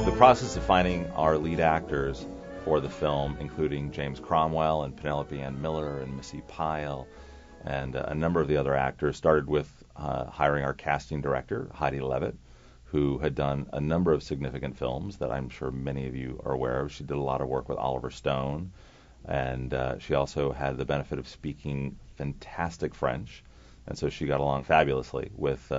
The process of finding our lead actors for the film, including James Cromwell and Penelope Ann Miller and Missy Pyle and a number of the other actors, started with hiring our casting director, Heidi Levitt, who had done a number of significant films that I'm sure many of you are aware of. She did a lot of work with Oliver Stone, and she also had the benefit of speaking fantastic French, and so she got along fabulously with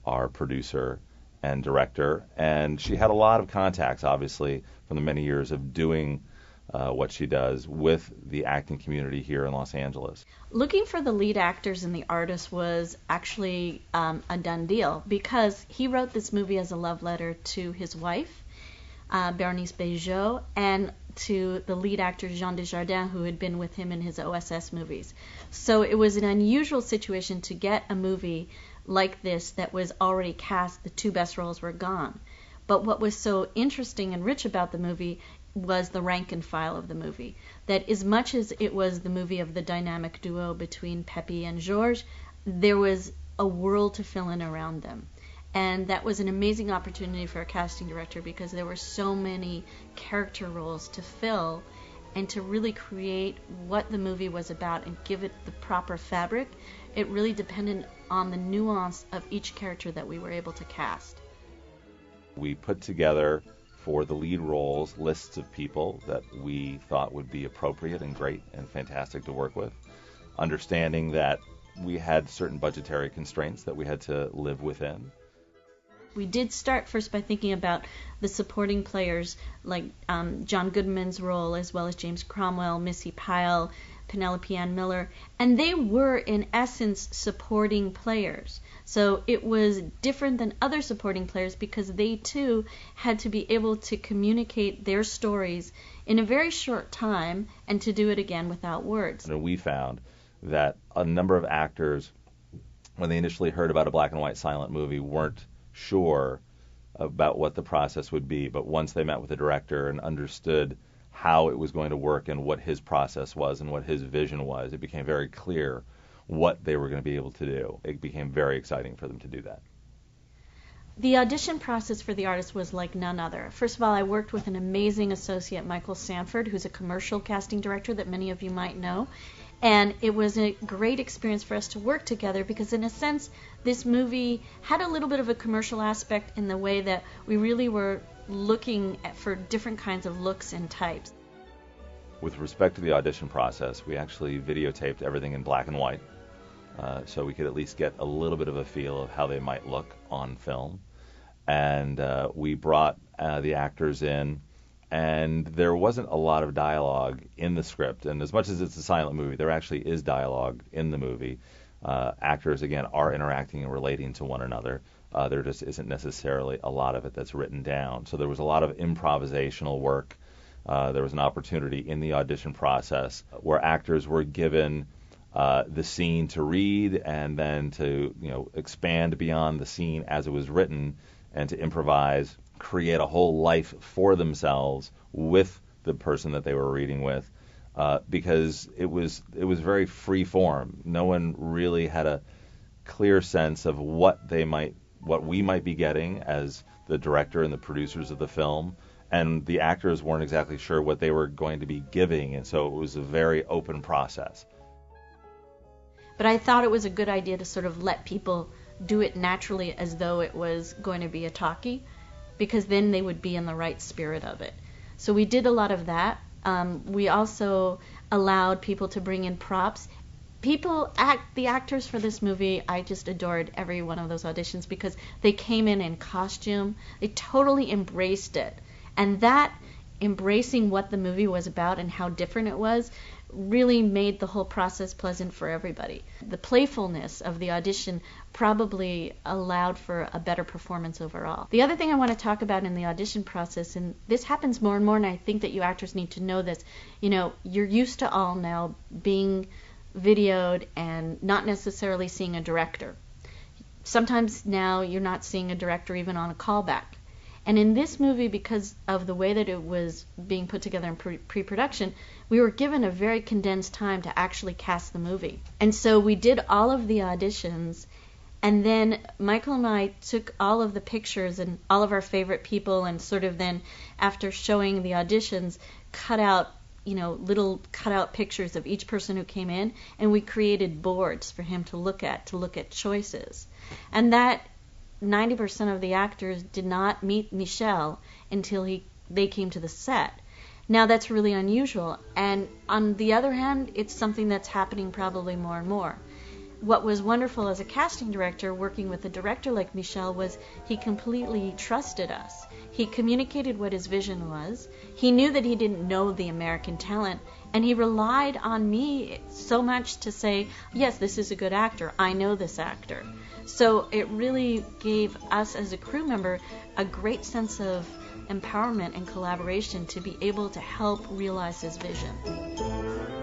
our producer and director, and she had a lot of contacts, obviously, from the many years of doing what she does with the acting community here in Los Angeles. Looking for the lead actors and the artists was actually a done deal, because he wrote this movie as a love letter to his wife, Bernice Bejo, and to the lead actor Jean Dujardin, who had been with him in his OSS movies. So it was an unusual situation to get a movie like this that was already cast. The two best roles were gone. But what was so interesting and rich about the movie was the rank and file of the movie. That as much as it was the movie of the dynamic duo between Pepe and Georges, there was a world to fill in around them. And that was an amazing opportunity for a casting director, because there were so many character roles to fill, and to really create what the movie was about and give it the proper fabric. It really depended on the nuance of each character that we were able to cast. We put together for the lead roles lists of people that we thought would be appropriate and great and fantastic to work with, understanding that we had certain budgetary constraints that we had to live within. We did start first by thinking about the supporting players, like John Goodman's role, as well as James Cromwell, Missy Pyle, Penelope Ann Miller, and they were in essence supporting players. So it was different than other supporting players, because they too had to be able to communicate their stories in a very short time, and to do it again without words. And we found that a number of actors, when they initially heard about a black and white silent movie, weren't sure about what the process would be, but once they met with the director and understood how it was going to work and what his process was and what his vision was, it became very clear what they were going to be able to do. It became very exciting for them to do that. The audition process for the artist was like none other. First of all, I worked with an amazing associate, Michael Sanford, who's a commercial casting director that many of you might know. And it was a great experience for us to work together, because in a sense, this movie had a little bit of a commercial aspect in the way that we really were looking for different kinds of looks and types. With respect to the audition process, we actually videotaped everything in black and white, so we could at least get a little bit of a feel of how they might look on film. And we brought the actors in, and there wasn't a lot of dialogue in the script. And as much as it's a silent movie, there actually is dialogue in the movie. Actors, again, are interacting and relating to one another. There just isn't necessarily a lot of it that's written down. So there was a lot of improvisational work. There was an opportunity in the audition process where actors were given the scene to read, and then to expand beyond the scene as it was written, and to improvise, create a whole life for themselves with the person that they were reading with, because it was very free form. No one really had a clear sense of what we might be getting as the director and the producers of the film, and the actors weren't exactly sure what they were going to be giving, and so it was a very open process. But I thought it was a good idea to sort of let people do it naturally, as though it was going to be a talkie, because then they would be in the right spirit of it. So we did a lot of that. We also allowed people to bring in props. The actors for this movie, I just adored every one of those auditions, because they came in costume. They totally embraced it. And that embracing what the movie was about and how different it was really made the whole process pleasant for everybody. The playfulness of the audition probably allowed for a better performance overall. The other thing I want to talk about in the audition process, and this happens more and more, and I think that you actors need to know this, you're used to all now being videoed and not necessarily seeing a director. Sometimes now you're not seeing a director even on a callback. And in this movie, because of the way that it was being put together in pre-production, we were given a very condensed time to actually cast the movie. And so we did all of the auditions, And then Michael and I took all of the pictures and all of our favorite people, and sort of then, after showing the auditions, cut out, little cutout pictures of each person who came in, and we created boards for him to look at choices. And that 90% of the actors did not meet Michel until they came to the set. Now that's really unusual, and on the other hand, it's something that's happening probably more and more. What was wonderful as a casting director working with a director like Michel was he completely trusted us. He communicated what his vision was. He knew that he didn't know the American talent, and he relied on me so much to say, yes, this is a good actor. I know this actor. So it really gave us as a crew member a great sense of empowerment and collaboration to be able to help realize his vision.